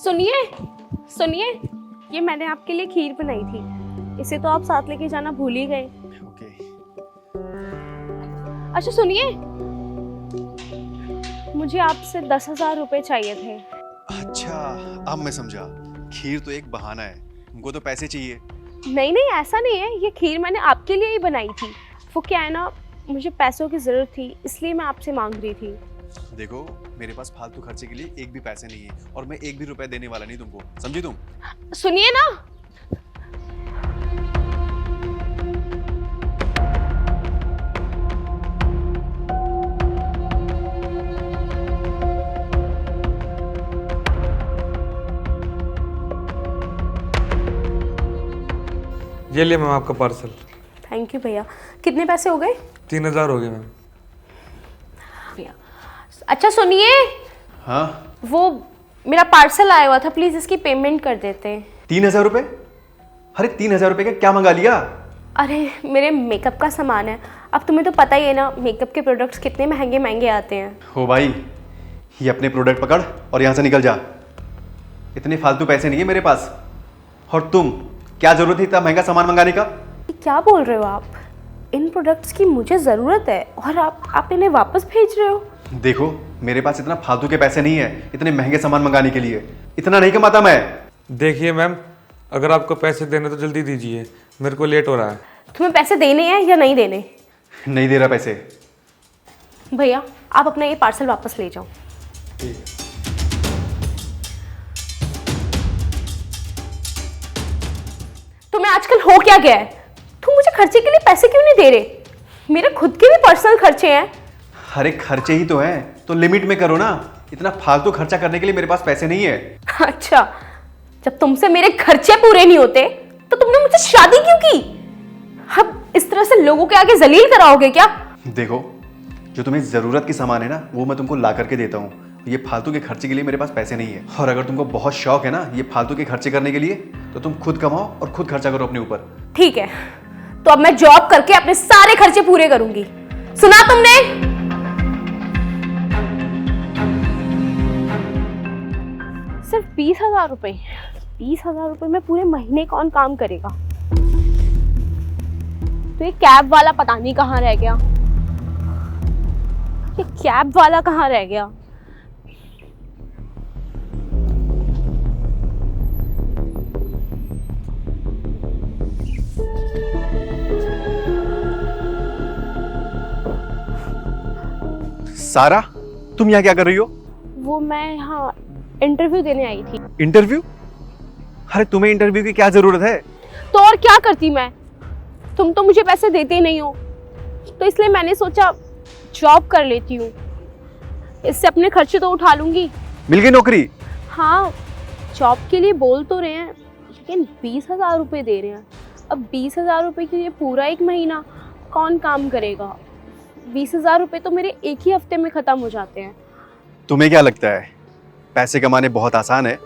सुनिए सुनिए, ये मैंने आपके लिए खीर बनाई थी, इसे तो आप साथ लेके जाना भूल ही गए। ओके। अच्छा सुनिए, मुझे आपसे 10,000 रुपए चाहिए थे। अच्छा, अब मैं समझा। खीर तो एक बहाना है, तुमको तो पैसे चाहिए। नहीं नहीं, ऐसा नहीं है, ये खीर मैंने आपके लिए ही बनाई थी। वो क्या है ना, मुझे पैसों की ज़रूरत थी, इसलिए मैं आपसे मांग रही थी। देखो, मेरे पास फालतू खर्चे के लिए एक भी पैसे नहीं है और मैं एक भी रुपए देने वाला नहीं तुमको, समझी तुम? सुनिए ना, ये लिए मैम आपका पार्सल। थैंक यू भैया। कितने पैसे हो गए? 3,000 हो गए मैम। भैया अच्छा सुनिए, हाँ? वो मेरा पार्सल आया हुआ था, प्लीज़ इसकी पेमेंट कर देते हैं। 3,000 रुपए? अरे 3,000 रुपए का क्या मंगा लिया? अरे मेरे मेकअप का सामान है, अब तुम्हें तो पता ही है ना मेकअप के प्रोडक्ट्स कितने महंगे महंगे आते हैं। हो भाई, ये अपने प्रोडक्ट पकड़ और यहाँ से निकल जा। इतने फालतू पैसे नहीं है मेरे पास। और तुम, क्या जरूरत है इतना महंगा सामान मंगाने का? क्या बोल रहे हो आप? इन प्रोडक्ट्स की मुझे ज़रूरत है और आप इन्हें वापस भेज रहे हो? देखो, मेरे पास इतना फालतू के पैसे नहीं है इतने महंगे सामान मंगाने के लिए। इतना नहीं कमाता मैं। देखिए मैम, अगर आपको पैसे देने तो जल्दी दीजिए, मेरे को लेट हो रहा है। तुम्हें पैसे देने हैं या नहीं देने? नहीं दे रहा पैसे। भैया आप अपना ये पार्सल वापस ले जाओ। ठीक है। तुम्हें आजकल हो क्या गया है? तुम मुझे खर्चे के लिए पैसे क्यों नहीं दे रहे? मेरे खुद के भी पर्सनल खर्चे हैं। अरे खर्चे ही तो हैं, तो लिमिट में करो ना। इतना फालतू खर्चा करने के लिए मेरे पास पैसे नहीं है। अच्छा, जब तुमसे मेरे खर्चे पूरे नहीं होते तो तुमने मुझसे शादी क्यों की? अब इस तरह से लोगों के आगे जलील कराओगे क्या? देखो, जो तुम्हें जरूरत की सामान है ना वो मैं तुमको ला करके देता हूँ। ये फालतू के खर्चे के लिए मेरे पास पैसे नहीं है। और अगर तुमको बहुत शौक है ना ये फालतू के खर्चे करने के लिए, तो तुम खुद कमाओ और खुद खर्चा करो अपने ऊपर। ठीक है, तो अब मैं जॉब करके अपने सारे खर्चे पूरे करूंगी। सुना तुमने? सिर्फ 20,000 रुपए। 20,000 रुपए में पूरे महीने कौन काम करेगा? तो ये कैब वाला पता नहीं कहाँ रह गया। ये कैब वाला कहाँ रह गया? सारा, तुम यहाँ क्या कर रही हो? वो मैं यहाँ इंटरव्यू देने आई थी। इंटरव्यू? अरे तुम्हें इंटरव्यू की क्या जरूरत है? तो और क्या करती मैं? तुम तो मुझे पैसे देते ही नहीं हो, तो इसलिए मैंने सोचा जॉब कर लेती हूँ, इससे अपने खर्चे तो उठा लूंगी। मिल गई नौकरी? हाँ, जॉब के लिए बोल तो रहे हैं, लेकिन 20,000 रुपये दे रहे हैं। अब 20,000 रुपये के लिए पूरा एक महीना कौन काम करेगा? 20,000 रुपये तो मेरे एक ही हफ्ते में ख़त्म हो जाते हैं। तुम्हें क्या लगता है पैसे कमाने बहुत आसान है?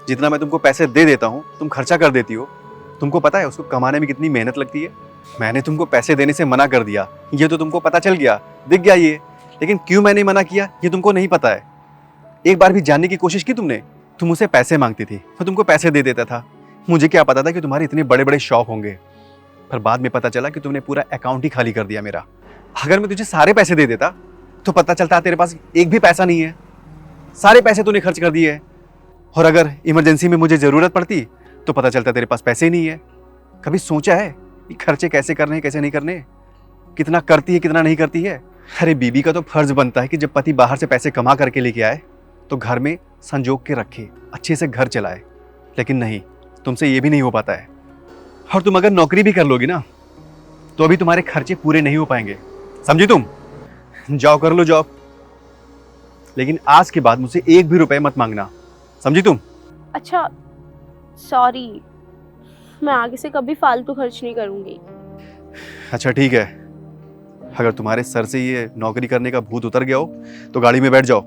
जितना मैं तुमको पैसे दे देता हूँ तुम खर्चा कर देती हो। तुमको पता है उसको कमाने में कितनी मेहनत लगती है? मैंने तुमको पैसे देने से मना कर दिया, ये तो तुमको पता चल गया, दिख गया ये। लेकिन क्यों मैंने मना किया ये तुमको नहीं पता है। एक बार भी जानने की कोशिश की तुमने? तुम मुझसे पैसे मांगती थी, मैं तुमको पैसे दे देता था। मुझे क्या पता था कि तुम्हारे इतने बड़े बड़े शौक होंगे। पर बाद में पता चला कि तुमने पूरा अकाउंट ही खाली कर दिया मेरा। अगर मैं तुझे सारे पैसे दे देता तो पता चलता तेरे पास एक भी पैसा नहीं है। सारे पैसे तूने खर्च कर दिए। और अगर इमरजेंसी में मुझे जरूरत पड़ती तो पता चलता तेरे पास पैसे ही नहीं है। कभी सोचा है कि खर्चे कैसे करने हैं कैसे नहीं करने? कितना करती है कितना नहीं करती है? अरे बीबी का तो फर्ज बनता है कि जब पति बाहर से पैसे कमा करके लेके आए तो घर में संजोग के रखे, अच्छे से घर चलाए। लेकिन नहीं, तुमसे ये भी नहीं हो पाता है। और तुम अगर नौकरी भी कर लोगी ना तो अभी तुम्हारे खर्चे पूरे नहीं हो पाएंगे, समझी तुम? जाओ कर लो जॉब, लेकिन आज के बाद मुझसे एक भी रुपए मत मांगना, समझी तुम? अच्छा सॉरी, मैं आगे से कभी फालतू खर्च नहीं करूँगी। अच्छा ठीक है, अगर तुम्हारे सर से ये नौकरी करने का भूत उतर गया हो तो गाड़ी में बैठ जाओ।